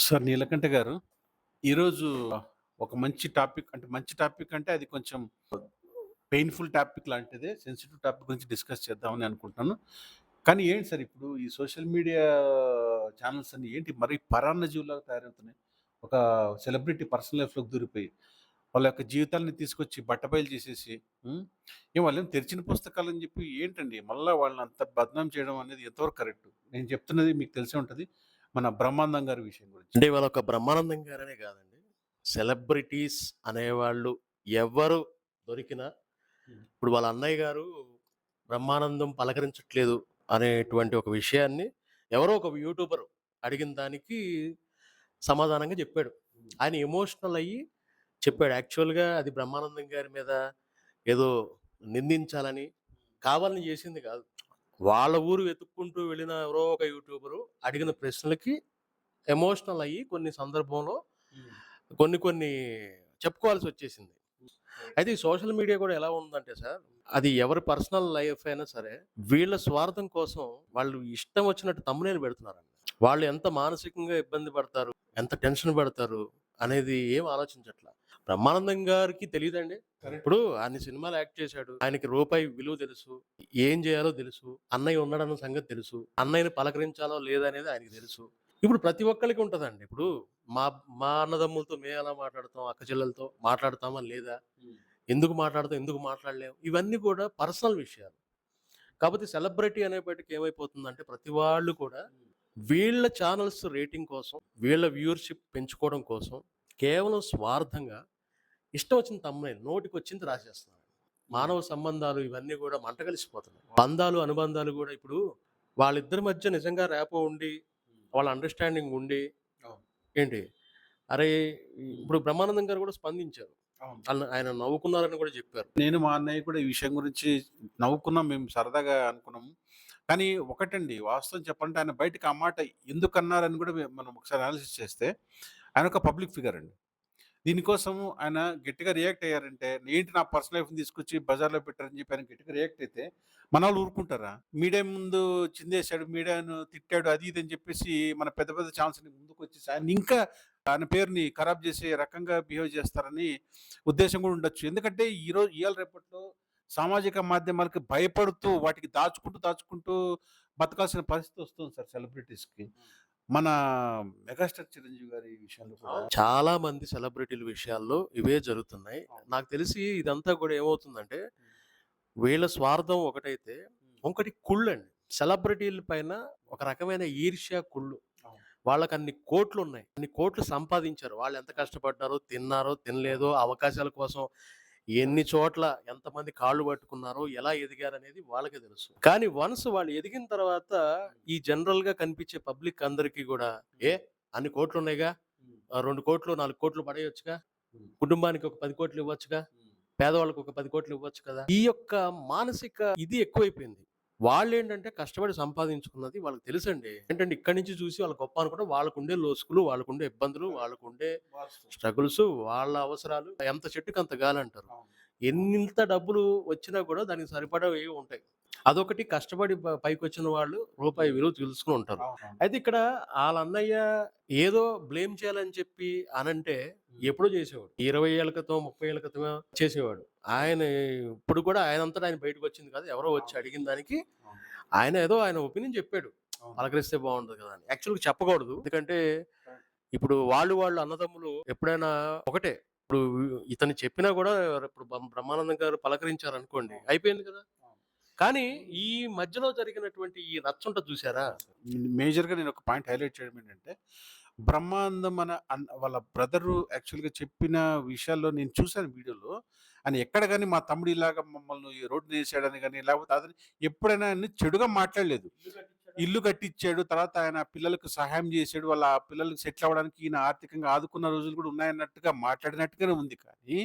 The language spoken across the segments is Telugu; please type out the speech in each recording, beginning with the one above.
సార్ నీలకంఠ గారు, ఈరోజు ఒక మంచి టాపిక్ అంటే అది కొంచెం పెయిన్‌ఫుల్ టాపిక్ లాంటిదే. సెన్సిటివ్ టాపిక్ గురించి డిస్కస్ చేద్దామని అనుకుంటున్నాను. కానీ ఏంటి సార్ ఇప్పుడు ఈ సోషల్ మీడియా ఛానెల్స్ అన్నీ ఏంటి మరీ పరాన్న జీవుల్లాగా తయారవుతున్నాయి. ఒక సెలబ్రిటీ పర్సనల్ లైఫ్‌లోకి దూరిపోయి, వాళ్ళ యొక్క జీవితాల్ని తీసుకొచ్చి బట్టబయలు చేసేసి, హ్మ్. వాళ్ళేమో తెరిచిన పుస్తకాలని చెప్పి ఏంటండి మళ్ళా వాళ్ళని అంత బదనాం చేయడం అనేది ఎంతవరకు కరెక్టు? నేను చెప్తున్నది మీకు తెలిసే ఉంటది. మన బ్రహ్మానందం గారి విషయం గురించి. అంటే ఇవాళ ఒక బ్రహ్మానందం గారనే కాదండి. సెలబ్రిటీస్ అనేవాళ్ళు ఎవ్వరు దొరికినా, హ్మ్. ఇప్పుడు వాళ్ళ అన్నయ్య గారు బ్రహ్మానందం పలకరించట్లేదు అనేటువంటి ఒక విషయాన్ని ఎవరో ఒక యూట్యూబర్ అడిగిన దానికి సమాధానంగా చెప్పాడు. హ్మ్. ఆయన ఎమోషనల్ అయ్యి హ్మ్. చెప్పాడు. యాక్చువల్‌గా అది బ్రహ్మానందం గారి మీద ఏదో నిందించాలని కావాలని చేసింది కాదు. వాళ్ళ ఊరు వెతుక్కుంటూ వెళ్ళిన ఎవరో ఒక యూట్యూబరు అడిగిన ప్రశ్నలకి ఎమోషనల్ అయ్యి కొన్ని సందర్భంలో హ్మ్. కొన్ని కొన్ని చెప్పుకోవాల్సొచ్చేసింది. హ్మ్. రైట్. అయితే ఈ సోషల్ మీడియా కూడా ఎలా ఉందంటే సార్, అది ఎవరి పర్సనల్ లైఫ్ అయినా సరే, వీళ్ళ స్వార్థం కోసం వాళ్ళు ఇష్టం వచ్చినట్టు థంబ్‌నెయిల్ పెడుతున్నారండి. వాళ్ళు ఎంత మానసికంగా ఇబ్బంది పడతారు, ఎంత టెన్షన్ పడతారు అనేది ఏం ఆలోచించట్ల. బ్రహ్మానందం గారికి తెలీదండి. కరెక్ట్. ఇప్పుడు అన్ని సినిమాలు యాక్ట్ చేశాడు. ఆయనకి రూపాయి విలువ తెలుసు. ఏం చేయాలో తెలుసు. అన్నయ్య ఉన్నాడన్న సంగతి తెలుసు. అన్నయ్యని పలకరించాలో లేదనేది ఆయనకి తెలుసు. ఇప్పుడు ప్రతి ఒక్కళ్ళకి ఉంటదండి. ఇప్పుడు మా మా అన్నదమ్ములతో మేమెలా మాట్లాడతాం, అక్క చెల్లెలతో మాట్లాడతామా లేదా? హ్మ్. ఎందుకు మాట్లాడతాం, ఎందుకు మాట్లాడలేం? ఇవన్నీ కూడా పర్సనల్ విషయాలు. కాపోతే సెలబ్రిటీ అనేప్పటికి ఏమైపోతుందంటే ప్రతి వాళ్ళు కూడా హ్మ్. వీళ్ళ ఛానెల్స్ రేటింగ్ కోసం, వీళ్ళ వ్యూవర్‌షిప్ పెంచుకోవడం కోసం కేవలం స్వార్థంగా ఇష్టం వచ్చిన థంబ్‌నెయిల్ నోటికొచ్చింది రాసేస్తున్నారు. హ్మ్. మానవ సంబంధాలు ఇవన్నీ గూడా మంట కలిసిపోతున్నాయి. బంధాలు, అనుబంధాలు గూడా ఇప్పుడు వాళ్ళిద్దరి మధ్య నిజంగా ర్యాపో ఉండి, హ్మ్. వాళ్ళ అండర్‌స్టాండింగ్ ఉండి అవును. ఏంటి అరే! హ్మ్. ఇప్పుడు బ్రహ్మానందం గారు గూడా స్పందించారు. అవును. ఆయన నవ్వుకున్నారని గూడా జెప్పారు. నేను మా అన్నయ్య కూడా ఈ విషయం గురించి నవ్వుకున్నాం. మేము సరదాగా అనుకున్నాము. కానీ ఒకటండి వాస్తవం చెప్పాలంటే ఆయన బయటకి ఆ మాట ఎందుకన్నారని కూడా మనం ఒకసారి అనాలిసిస్ చేస్తే ఆయన ఒక పబ్లిక్ ఫిగర్ అండి. దీనికోసం ఆయన గట్టిగా రియాక్ట్ అయ్యారంటే, ఏంటి నా పర్సనల్ లైఫ్‌ని తీసుకొచ్చి బజార్‌లో పెట్టారని చెప్పి ఆయన గట్టిగా రియాక్ట్ అయితే, మనోళ్ళు ఊరుకుంటారా? మీడియా ముందు చిందేశాడు, మీడియాను తిట్టాడు అది ఇది అని చెప్పేసి మన పెద్ద పెద్ద ఛానల్స్‌ని ముందుకొచ్చేసి ఆయన్ని ఇంకా ఆయన పేరుని ఖరాబ్ చేసే రకంగా బిహేవ్ చేస్తారని ఉద్దేశ్యం కూడా ఉండొచ్చు. ఎందుకంటే ఇయాల రేపట్లో సామాజిక మాధ్యమాలకి భయపడుతూ వాటికి దాచుకుంటూ బతకాల్సిన పరిస్థితి వస్తుంది సార్ సెలబ్రిటీస్‌కి. మన మెగాస్టార్ చిరంజీవి గారి విషయంలో కూడా చాలా మంది సెలబ్రిటీల విషయాల్లో ఇవే జరుగుతున్నాయి. అవును. నాకు తెలిసి ఇదంతా గూడా ఏమవుతుందంటే, హ్మ్. వీళ్ళ స్వార్థం ఒకటైతే, హ్మ్. ఇంకోటి కుళ్ళండి. సెలబ్రిటీల పైన ఒక రకమైన ఈర్ష్య, కుళ్ళు. అవును. వాళ్ళకన్ని కోట్లున్నాయి. అన్ని కోట్లు సంపాదించారు. వాళ్ళెంత అవును. కష్టపడ్డారో, తిన్నారో, అవును. తినలేదో, అవకాశాల కోసం ఎన్ని చోట్ల ఎంతమంది కాళ్ళు పట్టుకున్నారో, ఎలా ఎదిగారనేది వాళ్ళకే తెలుసు. కానీ వన్స్ వాళ్ళు ఎదిగిన తర్వాత హ్మ్. ఈ జనరల్‌గా కనిపించే పబ్లిక్ అందరికి గూడా, హ్మ్. అన్ని కోట్లున్నాయిగా, హ్మ్. 2,00,00,000, 4,00,00,000 పడేయొచ్చుగా, హ్మ్. కుటుంబానికి ఒక 10,00,00,000 ఇవ్వచ్చుగా, హ్మ్. పేదవాళ్ళకి ఒక 10,00,00,000 ఇవ్వచ్చు కదా! ఈ యొక్క మానసిక ఇది ఎక్కువైపోయింది. వాళ్ళేంటంటే కష్టపడి సంపాదించుకున్నది వాళ్ళకి తెలుసండి. ఏంటంటే ఇక్కడి నుంచి చూసి వాళ్ళు గొప్ప అనుకుంటే వాళ్ళకుండే లోసుకులు, వాళ్ళకుండే ఇబ్బందులు, కరెక్ట్. వాళ్ళకుండే వాస్తవం. స్ట్రగుల్స్, వాళ్ళ అవసరాలు ఎంత చెట్టుకి అంత గాలంటారు. అవును. ఎంత డబ్బులు వచ్చినా కూడా దానికి సరిపడవి ఉంటాయి. అదొకటి కష్టపడి పైకొచ్చిన వాళ్ళు రూపాయి హ్మ్. విలువ తెలుసుకొని ఉంటారు. అవునవును. అయితే ఇక్కడ ఆళ్ళ అన్నయ్య ఏదో బ్లేమ్ చేయాలని చెప్పి అనంటే హ్మ్. ఎప్పుడో చేసేవాడు. 20 ఏళ్ల క్రితం, 30 ఏళ్ల క్రితమో చేసేవాడు. అవును. ఆయన ఇప్పుడు కూడా ఆయనంతట ఆయన బయటకొచ్చింది కాదు. ఎవరో వచ్చి అవును. అడిగిన దానికి అవును. ఆయన ఏదో ఆయన ఒపీనియన్ చెప్పాడు. అవును. పలకరిస్తే బావుంటది కదా అని. యాక్చువల్‌గా చెప్పకూడదు. ఎందుకంటే కరెక్ట్. ఇప్పుడు వాళ్ళు అన్నదమ్ములు ఎప్పుడైనా ఒకటే. ఇప్పుడు ఇతను చెప్పినా గూడా ఇప్పుడు బ్రహ్మానందం గారు పలకరించారనుకోండి అవును. అయిపోయింది కదా! అవును. కానీ హ్మ్. ఈ మధ్యలో జరిగినటువంటి ఈ రచ్చుంటది చూసారా? అవును సార్. మేజర్‌గా నేనొక పాయింట్ హైలైట్ చేయడం ఏంటంటే, బ్రహ్మానందం వాళ్ళ బ్రదరు యాక్చువల్‌గా చెప్పిన విషయాల్లో నేను చూసాను వీడియోలో. ఆయన ఎక్కడ గాని మా తమ్ముడు ఇలాగ మమ్మల్ని ఈ రోడ్డునేసాడని గాని, లేకపోతే అదని ఎప్పుడైనా ఆయన్ని చెడుగా మాట్లాడలేదు. ఇల్లు కట్టిచ్చాడు. తర్వాత ఆయన పిల్లలకు సహాయం జేశాడు. వాళ్ళ పిల్లలకి సెటిల్ అవ్వడానికి ఈయన ఆర్థికంగా ఆదుకున్న రోజులు గూడా ఉన్నాయన్నట్టుగా మాట్లాడినట్టుగానే ఉంది కానీ,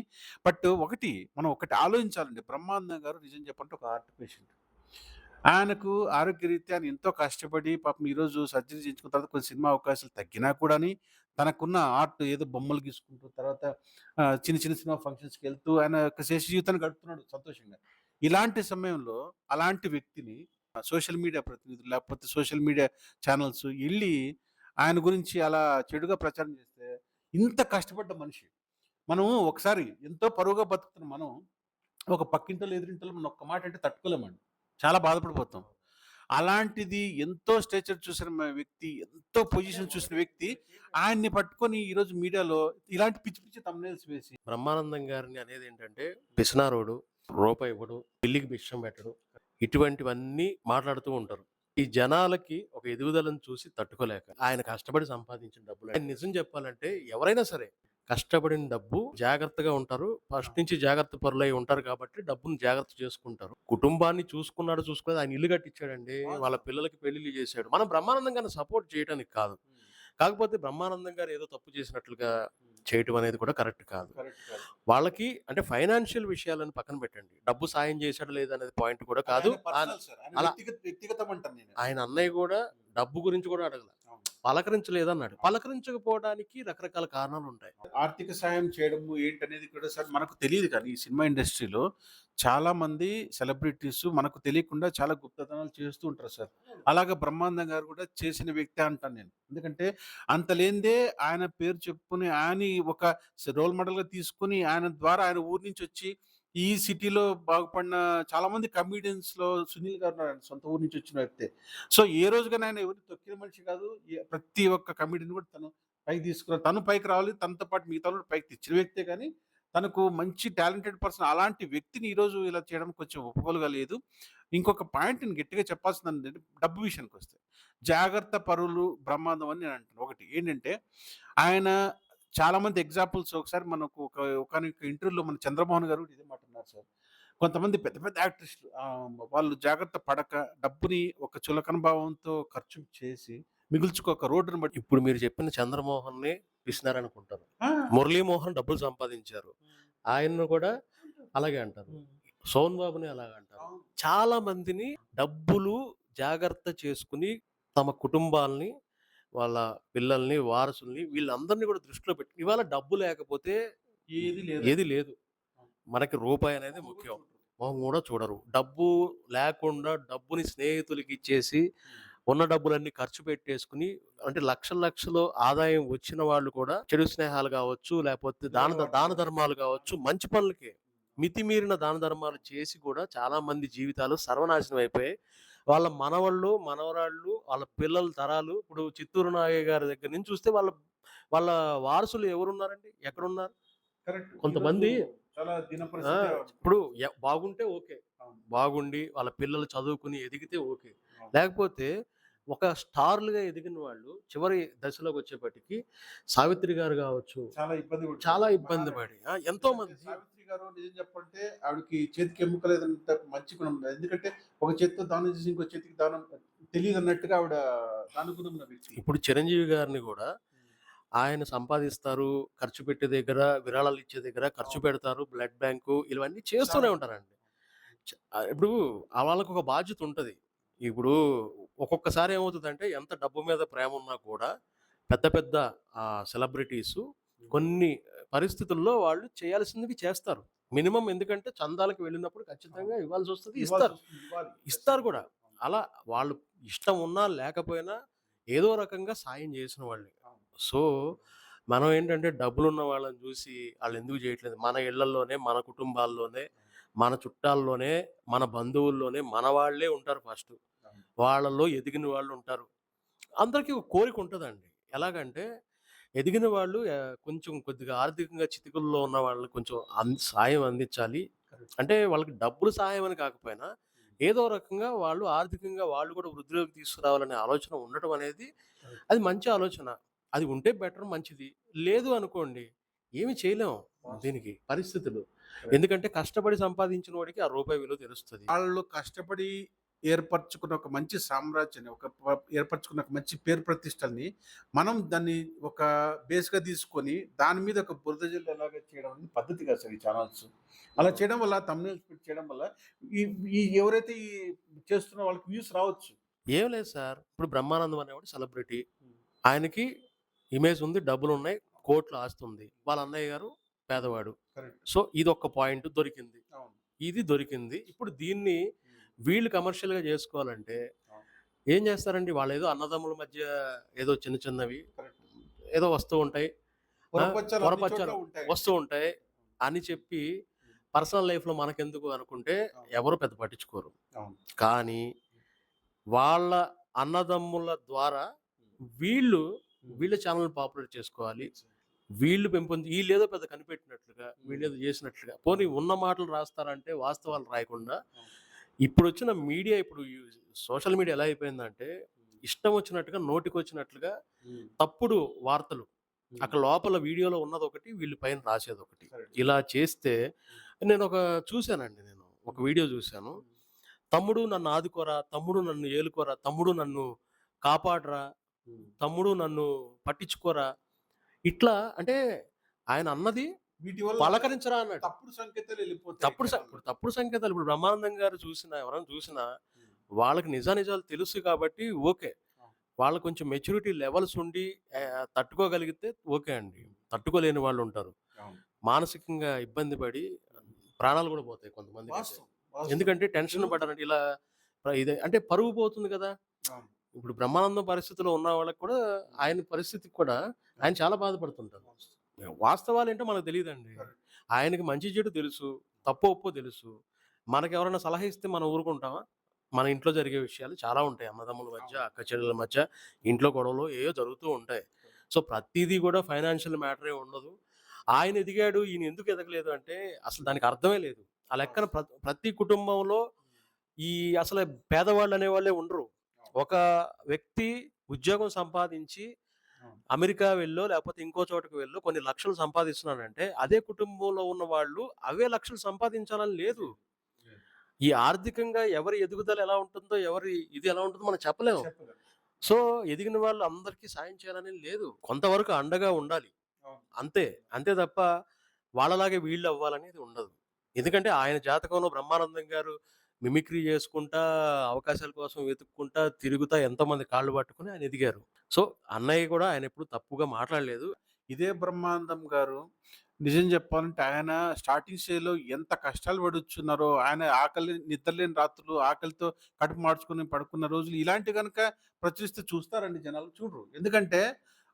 మనం ఒకటి ఆలోచించాలండి. బ్రహ్మానందం గారు నిజం చెప్పాలంటే ఒక హార్ట్ పేషెంట్. ఆయనకు ఆరోగ్యరీత్యా ఆయన ఎంతో కష్టపడి పాపం ఈరోజు సర్జరీ చేయించుకున్న తర్వాత కొన్ని సినిమా అవకాశాలు తగ్గినా కూడాని, తనకున్న ఆర్ట్ ఏదో బొమ్మలు గీసుకుంటూ తర్వాత చిన్న సినిమా ఫంక్షన్స్‌కెళ్తూ ఆయన యొక్క శేష జీవితాన్ని గడుపుతున్నాడు సంతోషంగా. ఇలాంటి సమయంలో అలాంటి వ్యక్తిని సోషల్ మీడియా ప్రతినిధులు లేకపోతే సోషల్ మీడియా ఛానెల్స్ ఎళ్లి ఆయన గురించి అలా చెడుగా ప్రచారం చేస్తే, ఇంత కష్టపడ్డ మనిషి. మనం ఒకసారి ఎంతో పరువుగా బతుకుతున్న మనం, ఒక పక్కింటోళ్ళు, ఎదురింటోళ్ళు మన ఒక్క మాట అంటే తట్టుకోలేమండి. చాలా బాధపడిపోతాం. అలాంటిది ఎంతో స్టేచర్ చూసిన వ్యక్తి, ఎంతో పొజిషన్ చూసిన వ్యక్తి, ఆయన్ని పట్టుకొని ఈరోజు మీడియాలో ఇలాంటి పిచ్చి పిచ్చి థంబ్‌నెయిల్స్ వేసి బ్రహ్మానందం గారిని అనేదేంటంటే పిసినారోడు, రూపాయి ఇవ్వడు, పిల్లికి భిక్షం పెట్టడు. ఇటువంటివన్నీ మాట్లాడుతూ ఉంటారు. ఈ జనాలకి ఒక ఎదుగుదలను చూసి తట్టుకోలేక ఆయన కష్టపడి సంపాదించిన డబ్బులు ఆయన నిజం చెప్పాలంటే ఎవరైనా సరే కష్టపడిన డబ్బు జాగ్రత్తగా ఉంటారు. ఫస్ట్ నుంచి జాగ్రత్త పరులై ఉంటారు కాబట్టి డబ్బుని జాగ్రత్త చేసుకుంటారు. కుటుంబాన్ని చూసుకున్నాడు చూసుకోలేదు ఆయన ఇల్లు కట్టించాడండి. వాళ్ళ పిల్లలకి పెళ్లిళ్లు చేశాడు. మనం బ్రహ్మానందం గారిని సపోర్ట్ చేయడానికి కాదు. కాకపోతే బ్రహ్మానందం గారు ఏదో తప్పు చేసినట్లుగా చేయటం అనేది కూడా కరెక్ట్ కాదు. కరెక్ట్ కాదు. వాళ్ళకి అంటే ఫైనాన్షియల్ విషయాలను పక్కన పెట్టండి. డబ్బు సాయం చేశాడా లేదా అనేది పాయింట్ కూడా కాదు. ఆయన పర్సనల్ సార్. ఆయన అలా వ్యక్తిగతం అంటాను నేను. ఆయన అన్నయ్య కూడా డబ్బు గురించి కూడా అడగల. అవును. పలకరించలేదన్నాడు. పలకరించకపోవడానికి రకరకాల కారణాలుంటాయి. ఆర్థిక సహాయం చేయడము ఏంటనేది కూడా సార్ మనకు తెలీదు కానీ ఈ సినిమా ఇండస్ట్రీలో చాలా మంది సెలబ్రిటీస్ మనకు తెలియకుండా చాలా గుప్తతనాలు చేస్తూ ఉంటారు సార్. అలాగే బ్రహ్మానందం గారు కూడా చేసిన వ్యక్తే అంటాను నేను. ఎందుకంటే అంత లేనిదే ఆయన పేరు చెప్పుకొని ఆయన్ని ఒక రోల్ మోడల్‌గా తీసుకొని ఆయన ద్వారా ఆయన ఊరు నుంచి వచ్చి ఈ సిటీలో బాగుపడిన చాలా మంది కమెడియన్స్‌లో సునీల్ గారు ఉన్నారు. ఆయన సొంత ఊరు నుంచి వచ్చిన వ్యక్తే. సో ఏ రోజుగాని ఆయన ఎవరిని తొక్కిన మనిషి కాదు. ప్రతి ఒక్క కమెడియన్ కూడా తను పైకి తను పైకి రావాలి. తనతో పాటు మిగతావాళ్ళు కూడా పైకి తెచ్చిన వ్యక్తే గానీ, తనకు మంచి టాలెంటెడ్ పర్సన్ అలాంటి వ్యక్తిని ఈరోజు ఇలా చేయడం కొంచెం ఒప్పుకోలుగా లేదు. ఇంకొక పాయింట్ నేను గట్టిగా చెప్పాల్సిందేంటంటే డబ్బు విషయానికొస్తే. జాగ్రత్త పరులు బ్రహ్మాండం అని నేను అంటాను. ఒకటి ఏంటంటే, ఆయన చాలామంది ఎగ్జాంపుల్స్ ఒకసారి మనకు ఒకానొక ఇంటర్వ్యూలో మన చంద్రమోహన్ గారు కూడా ఇదే మాట అన్నారు సార్. కొంతమంది పెద్ద పెద్ద యాక్టర్స్‌లు వాళ్ళు జాగ్రత్త పడక డబ్బుని ఒక చులకన భావంతో ఖర్చు చేసి మిగుల్చుకోక రోడ్డున బట్టి ఇప్పుడు మీరు చెప్పిన చంద్రమోహన్‌ని పిసినారనుకుంటారు. ఆ! మురళీమోహన్ డబ్బులు సంపాదించారు. ఆయన్ను కూడా అలాగే అంటారు. సోన్ బాబుని అలాగే అంటారు. అవును. చాలా మందిని డబ్బులు జాగ్రత్త చేసుకొని తమ కుటుంబాల్ని, వాళ్ళ పిల్లల్ని, వారసుల్ని వీళ్ళందరిని కూడా దృష్టిలో పెట్టుకొని ఇవాళ డబ్బు లేకపోతే ఏది లేదు. ఏది లేదు. మనకి రూపాయి అనేది ముఖ్యం. మొహం కూడా చూడరు. డబ్బు లేకుండా డబ్బుని స్నేహితులకిచ్చేసి ఉన్న డబ్బులన్నీ ఖర్చు పెట్టేసుకొని అంటే లక్షలు లక్షలు ఆదాయం వచ్చిన వాళ్ళు కూడా చెడు స్నేహాలు కావచ్చు, లేపోతే దాన ధర్మాలు కావచ్చు, మంచి పనులకే మితిమీరిన దాన ధర్మాలు చేసి కూడా చాలా మంది జీవితాలు సర్వనాశనం అయిపోయాయి. వాళ్ళ మనవళ్ళు, మనవరాళ్ళు, వాళ్ళ పిల్లల తరాలు ఇప్పుడు చిత్తూరు నాగయ్య గారి దగ్గర నుంచి చూస్తే వాళ్ళ వాళ్ళ వారసులు ఎవరున్నారండి? ఎక్కడున్నారు? కరెక్ట్. కొంతమంది ఈరోజు చాలా దీన ఆ! పరిస్థితి. ఇప్పుడు బాగుంటే ఓకే. అవును. బాగుండి వాళ్ళ పిల్లలు చదువుకొని ఎదిగితే ఓకే. అవును. లేకపోతే ఒక స్టార్‌లుగా ఎదిగిన వాళ్ళు చివరి దశలోకొచ్చేప్పటికి సావిత్రి గారు గావచ్చు, చాలా ఇబ్బంది పడ్డారు. చాలా ఇబ్బంది మహానటి. పడి ఎందుకంటే ఎంతోమంది సావిత్రి గారు నిజం చెప్పాలంటే ఆవిడకి చేతికి ఎముక లేదంత మంచి గుణం ఉంది. ఎందుకంటే ఒక చేత్తో దానం చేసి ఇంకో చేతికి దానం తెలీదన్నట్టుగా ఆవిడ దానగుణం ఉన్న వ్యక్తి. ఇప్పుడు చిరంజీవి గారిని గూడా ఆయన సంపాదిస్తారు, ఖర్చు పెట్టే దగ్గర, విరాళాలు ఇచ్చే దగ్గర ఖర్చు అవును. పెడతారు. బ్లడ్ బ్యాంకు ఇవన్నీ చేస్తూనే చాలా. ఉంటారండి. ఇప్పుడు వాళ్ళకొక బాధ్యత ఉంటది. ఇప్పుడు ఒక్కొక్కసారి ఏమవుతదంటే ఎంత డబ్బు మీద ప్రేమున్నా కూడా పెద్ద పెద్ద సెలబ్రిటీసు కొన్ని పరిస్థితుల్లో వాళ్ళు చేయాల్సినవి చేస్తారు. మినిమమ్ ఎందుకంటే చందాలకు వెళ్ళినప్పుడు ఖచ్చితంగా ఇవ్వాల్సొస్తది. ఇస్తారు. ఇవ్వాల్సొస్తుంది. ఇవ్వాలి. ఇస్తారు ఖచ్చితంగా. గూడా. అలా వాళ్ళు ఇష్టం ఉన్నా లేకపోయినా ఏదో రకంగా సాయం చేసిన వాళ్ళే. అవును. సో, మనం ఏంటంటే డబ్బులున్న వాళ్ళని జూసి ఆళ్ళెందుకు జేయట్లేదు. మన ఇళ్లల్లోనే, మన కుటుంబాల్లోనే, మన చుట్టాల్లోనే, మన బంధువుల్లోనే మన వాళ్ళే ఉంటారు ఫస్టు. అవును. వాళ్ళలో ఎదిగిన వాళ్ళుంటారు. అందరికీ ఒక కోరికుంటదండి. ఎలాగంటే ఎదిగిన వాళ్ళు కొంచెం కొద్దిగా ఆర్థికంగా చితికుల్లో ఉన్న వాళ్ళని కొంచెం సాయం అందించాలి. కరెక్ట్. అంటే వాళ్ళకి డబ్బులు సహాయం అని కాకపోయినా ఏదో రకంగా వాళ్ళు ఆర్థికంగా వాళ్ళు కూడా వృద్ధిలోకి తీసుకురావాలనే ఆలోచన ఉండటం అనేది కరెక్ట్. అది మంచి ఆలోచన. అది ఉంటే బెటర్ మంచిది. లేదు అనుకోండి ఏమి చేయలేం దీనికి పరిస్థితులు. కరెక్ట్. ఎందుకంటే కష్టపడి సంపాదించిన వాడికి ఆ రూపాయి విలువ తెలుస్తది. వాళ్ళు కష్టపడి ఏర్పరచుకున్న ఒక మంచి సామ్రాజ్యాన్ని, ఏర్పరచుకున్న ఒక మంచి పేరు ప్రతిష్టల్ని, మనం దాన్ని ఒక బేస్‌గా తీసుకొని, దాని మీద ఒక బురద జల్లేలాగా చేయడం అనేది పద్ధతి కాదు సార్ ఈ ఛానల్స్. అలా చేయడం వల్ల థంబ్‌నెయిల్స్ పెట్టి చేయడం వల్ల ఈ ఈ ఎవరైతే చేస్తున్న వాళ్ళకి వ్యూస్ రావచ్చు. ఏం లేదు సార్. ఇప్పుడు బ్రహ్మానందం అనేవాడు సెలబ్రిటీ. హ్మ్. ఆయనకి ఇమేజ్ ఉంది, డబ్బులున్నాయి, కోట్ల ఆస్తుంది. వాళ్ళ అన్నయ్య గారు పేదవాడు. కరెక్ట్. సో, ఇదొక్క పాయింట్ దొరికింది. అవును. ఇది దొరికింది. ఇప్పుడు దీన్ని హ్మ్. వీళ్ళు కమర్షియల్‌గా జేసుకోవాలంటే అవును. ఏం చేస్తారండి వాళ్ళేదో అన్నదమ్ముల మధ్య ఏదో చిన్న చిన్నవి కరెక్ట్. ఏదో వస్తూ ఉంటాయి. ఆ! పొరపచ్చాలు అన్ని చోట్ల పొరపచ్చాలు ఉంటాయండి. వస్తూ ఉంటాయి అని చెప్పి పర్సనల్ లైఫ్‌లో మనకెందుకు అనుకుంటే అవును. ఎవరు పెద్ద పట్టించుకోరు. అవును. కానీ వాళ్ళ అన్నదమ్ముల ద్వారా వీళ్ళు వీళ్ళ ఛానెల్‌ని పాపులర్ చేసుకోవాలి. ఈళ్ళేదో పెద్ద కనిపెట్టినట్లుగా, వీళ్ళేదో చేసినట్లుగా. పోనీ ఉన్న మాటలు రాస్తారంటే వాస్తవాలు రాయకుండా, అవును. ఇప్పుడొచ్చిన మీడియా ఇప్పుడు సోషల్ మీడియా ఎలా అయిపోయిందంటే, ఇష్టం వచ్చినట్టుగా, నోటికొచ్చినట్లుగా హ్మ్. తప్పుడు వార్తలు. హ్మ్. అక్కడ లోపల వీడియోలో ఉన్నదొకటి, వీళ్ళు పైన రాసేదొకటి. కరెక్ట్. ఇలా చేస్తే చూసానండి నేను. ఒక వీడియో చూసాను. తమ్ముడు నన్ను ఆదుకోరా, తమ్ముడు నన్ను ఏలుకోరా, తమ్ముడు నన్ను కాపాడరా, హ్మ్. తమ్ముడు నన్ను పట్టించుకోరా. ఇట్లా అంటే ఆయన అన్నది వీటి వల్ల పలకరించరా అన్నాడు. తప్పుడు సంకేతాలు ఎళ్ళిపోతాయి జనాల్లో. ఇప్పుడు తప్పుడు సంకేతాలు ఇప్పుడు బ్రహ్మానందం గారు చూసినా, ఎవరైనా చూసినా హ్మ్. వాళ్ళకి నిజానిజాలు తెలుసు కాబట్టి ఓకే. అవును. వాళ్ళకి కొంచెం మెచ్యూరిటీ లెవెల్స్ ఉండి తట్టుకోగలిగితే ఓకే అండి. తట్టుకోలేని వాళ్ళుంటారు. అవును. మానసికంగా ఇబ్బంది పడి ప్రాణాలు గూడా పోతాయి కొంతమందికైతే. వాస్తవం. వాస్తవం. ఎందుకంటే టెన్షన్ జరుగుతుంది. పడ్డారంటే ఇలా ఇదే అంటే పరువు పోతుంది గదా! అవును. ఇప్పుడు బ్రహ్మానందం పరిస్థితిలో ఉన్న వాళ్ళకి కూడా ఆయన పరిస్థితికి కూడా ఆయన అవును. చాలా బాధపడుతుంటారు. వాస్తవం. వాస్తవాలేంటో మనకు తెలీదండి. కరెక్ట్. ఆయనకి మంచి చెడు తెలుసు. తప్పో ఒప్పో తెలుసు. మనకెవరైనా సలహా ఇస్తే మనం ఊరుకుంటామా? మన ఇంట్లో జరిగే విషయాలు చాలా ఉంటాయి. అన్నదమ్ముల మధ్య, అవును. అక్క చెల్లెల మధ్య ఇంట్లో గొడవలు ఏయో జరుగుతూ ఉంటాయి. సో, ప్రతీదీ గూడా ఫైనాన్షియల్ మ్యాటరే ఉండదు. ఆయన ఎదిగాడు, ఈయన ఎందుకు ఎదగలేదు అంటే అసలు దానికి అర్థమే లేదు. ఆ లెక్కన వాస్తవం. ప్రతి కుటుంబంలో ఈ అసలు పేదవాళ్ళనేవాళ్ళే ఉండరు. అవును. ఒక వ్యక్తి ఉద్యోగం సంపాదించి అవును. అమెరికా వెళ్ళో, లేపోతే ఇంకో చోటకి వెళ్ళో కొన్ని లక్షలు సంపాదిస్తున్నాడంటే, అదే కుటుంబంలో ఉన్న వాళ్ళు అవే లక్షలు సంపాదించాలని లేదు. లేదు. లేదు. ఈ ఆర్థికంగా ఎవరి ఎదుగుదల ఎలా ఉంటుందో, ఎవరి ఇది ఎలా ఉంటుందో మనం చెప్పలేము. చెప్పలేం. సో, అవును. ఎదిగిన వాళ్ళు అందరికీ సాయం చేయాలని లేదు. కొంతవరకు అండగా ఉండాలి. అవును. అంతే. అంతే తప్ప వాళ్ళలాగే వీళ్ళు అవ్వాలనేది ఉండదు. ఎందుకంటే ఆయన జాతకంలో బ్రహ్మానందం గారు మిమిక్రీ చేసుకుంటా, అవకాశాల కోసం వెతుక్కుంటా, తిరుగుతా ఎంతోమంది కాళ్ళు పట్టుకొని ఆయన ఎదిగారు. సో, అన్నయ్య కూడా ఆయనెప్పుడు తప్పుగా మాట్లాడలేదు. ఇదే బ్రహ్మానందం గారు నిజం చెప్పాలంటే ఆయన స్టార్టింగ్ స్టేజ్‌లో ఎంత కష్టాలు పడొచ్చున్నారో, ఆయన ఆకలి నిద్రలేని రాత్రులు, ఆకలితో కడుపు మార్చుకొని పడుకున్న రోజులు ఇలాంటివి గనక ప్రచురిస్తే చూస్తారండి జనాలు? చూడరు. ఎందుకంటే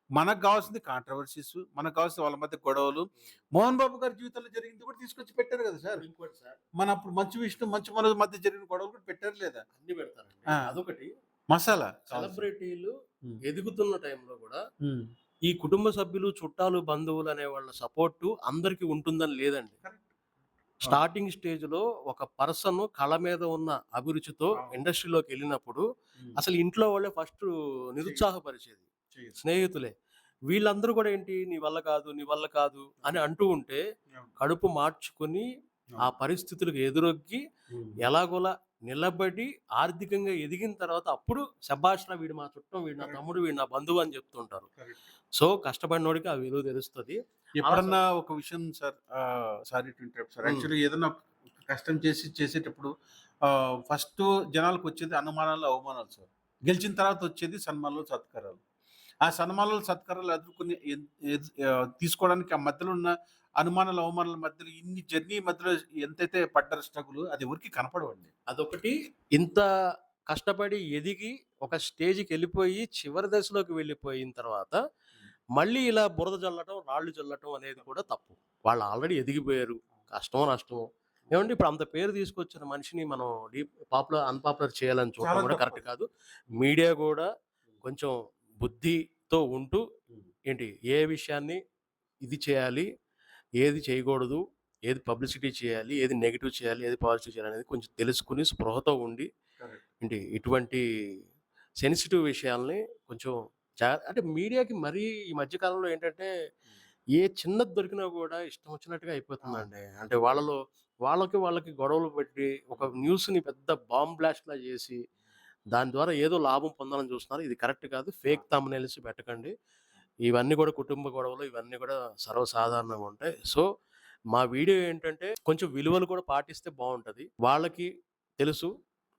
మనకు కావాల్సింది కాంట్రోవర్సీస్, మనకు కావాల్సింది వాళ్ళ మధ్య గొడవలు. మోహన్ బాబు గారి జీవితంలో జరిగింది కూడా తీసుకొచ్చి పెట్టారు కదా సార్! ఇప్పుడు ఇంకోటి సార్ మన అప్పుడు మంచు విష్ణు, మంచు మనోజ్ మధ్య జరిగిన గొడవలు కూడా పెట్టారా లేదా? అన్నీ పెడతారండి. ఆ! అదొకటి. మసాలా కావాల్సింది. సెలబ్రిటీలు హ్మ్. ఎదుగుతున్న టైంలో గూడా హ్మ్. ఈ కుటుంబ సభ్యులు, చుట్టాలు, బంధువులు అనే వాళ్ళ సపోర్టు అందరికి ఉంటుందని లేదండి. కరెక్ట్. అవును. స్టార్టింగ్ స్టేజ్‌లో ఒక పర్సన్ కళ మీద ఉన్న అభిరుచితో అవును. ఇండస్ట్రీలోకెళ్ళినప్పుడు హ్మ్. అసలు ఇంట్లో వాళ్ళే ఫస్టు చెయ్యరు. నిరుత్సాహపరిచేది. చెయ్యరు. స్నేహితులే. వీళ్ళందరూ గూడా ఏంటి నీ వల్ల కాదు, నీ వల్ల కాదు అని అవును. అంటూ ఉంటే అవును. కడుపు మార్చుకొని ఆ అవును. పరిస్థితులకు ఎదురొగ్గి హ్మ్. ఎలాగోలా నిలబడి ఆర్థికంగా ఎదిగిన తర్వాత అప్పుడు శభాష్‌రా వీడు మా చుట్టం, వీడు నా కరెక్ట్. తమ్ముడు, వీడు నా బంధువు అని చెప్తుంటారు. కరెక్ట్. సో, కష్టపడినోడికి ఆ విలువ తెలుస్తది. అలా ఎప్పుడన్నా ఒక విషయం sir sorry to interrupt sir. హ్మ్. యాక్చువల్‌గా ఏదన్నా ఒక కష్టం చేసేటప్పుడు ఫస్టు జనాలకొచ్చేది అనుమానాలు, అవమానాలు సార్. గెలిచిన తర్వాత వచ్చేది సన్మానాలు, సత్కారాలు. ఆ సన్మానాలు, సత్కారాలు ఎదుర్కొని తీసుకోవడానికి ఆ మధ్యలో ఉన్న అనుమానాలు, అవమానాల మధ్యలో ఇన్ని జర్నీ మధ్యలో ఎంతైతే పడ్డారో స్ట్రగులు అది ఎవరికీ కనపడవండి. అదొకటి. ఇంత కష్టపడి ఎదిగి ఒక స్టేజ్‌కెళ్ళిపోయి చివరి దశలోకి వెళ్ళిపోయిన తర్వాత మళ్ళీ ఇలా బురద జల్లటం, రాళ్ళు జల్లటం అనేది కూడా తప్పు. వాళ్ళు ఆల్రెడీ ఎదిగిపోయారు. కష్టమో, నష్టమో. ఏవండీ ఇప్పుడు అంత పేరు తీసుకొచ్చిన మనిషిని మనం అన్‌పాపులర్ చేయాలని చూడటం చాలా కూడా కరెక్ట్ తప్పది. కాదు. మీడియా గూడా కొంచెం బుద్ధితో ఉంటూ హ్మ్. ఏంటి ఏ విషయాన్ని ఇది చేయాలి, ఏది చేయకూడదు, ఏది పబ్లిసిటీ చేయాలి, ఏది నెగెటివ్ చేయాలి, ఏది పాజిటివ్ చేయాలనేది కొంచెం తెలుసుకొని స్పృహతో ఉండి కరెక్ట్. ఏంటి ఇటువంటి సెన్సిటివ్ విషయాల్ని కొంచెం అంటే మీడియాకి మరీ ఈ మధ్య కాలంలో ఏంటంటే, ఏ చిన్నది దొరికినా గూడా ఇష్టం వచ్చినట్టుగా అవును. అయిపోతుందండి. అంటే వాళ్ళకి గొడవలు పెట్టి, ఒక న్యూస్‌ని పెద్ద బాంబ్ బ్లాస్ట్‌లా జేసి, దాని ద్వారా ఏదో లాభం పొందాలని చూస్తున్నారు. ఇది కరెక్ట్ కాదు. ఫేక్ థంబ్‌నెయిల్స్ పెట్టకండి. ఇవన్నీ గూడా కుటుంబ గొడవలు ఇవన్నీ గూడా సర్వసాధారణంగా ఉంటాయి. సో, మా వీడియో ఏంటంటే కొంచెం విలువలు కూడా పాటిస్తే బావుంటది. వాళ్ళకి తెలుసు.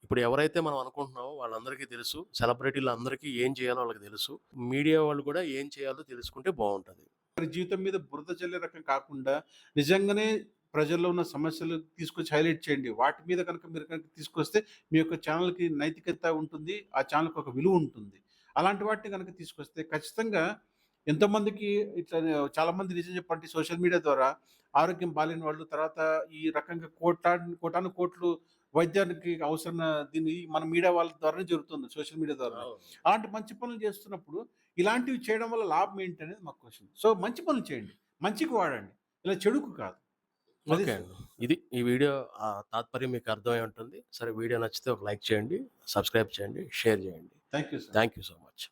ఇప్పుడు ఎవరైతే మనం అనుకుంటున్నామో వాళ్ళందరికీ తెలుసు. సెలబ్రిటీలందరికీ ఏం చేయాలో వాళ్ళకి తెలుసు. మీడియా వాళ్ళు కూడా ఏం చేయాలో తెలుసుకుంటే బావుంటది. జీవితం మీద బురద జల్లే రకం కాకుండా నిజంగానే ప్రజల్లో ఉన్న సమస్యలు తీసుకొచ్చి హైలైట్ చేయండి. వాటి మీద కనుక మీరు కనుక తీసుకొస్తే మీ యొక్క ఛానెల్‌కి నైతికత ఉంటుంది. ఆ ఛానెల్‌కి ఒక విలువ ఉంటుంది. అలాంటి వాటిని గనక తీసుకొస్తే ఖచ్చితంగా ఎంతోమందికి ఇట్లా చాలామంది నిజం చెప్పాలంటే సోషల్ మీడియా ద్వారా ఆరోగ్యం బాలేని వాళ్ళు తర్వాత ఈ రకంగా కోటాను కోట్లు వైద్యానికి అవసరమైన దీన్ని మన మీడియా వాళ్ళ ద్వారానే జరుగుతుంది. సోషల్ మీడియా ద్వారానే. అవును. అలాంటి మంచి పనులు చేస్తున్నప్పుడు ఇలాంటివి చేయడం వల్ల లాభం ఏంటనేది మా క్వెషన్. సో, మంచి పనులు చేయండి. మంచికి వాడండి. ఇలా చెడుకు కాదు. అది ఓకే సార్. అండి. ఇది ఈ వీడియో తాత్పర్యం మీకు అర్థమై ఉంటుంది. సరే వీడియో నచ్చితే ఒక లైక్ చేయండి, సబ్స్క్రైబ్ చేయండి, షేర్ చేయండి. Thank you sir. Thank you so much.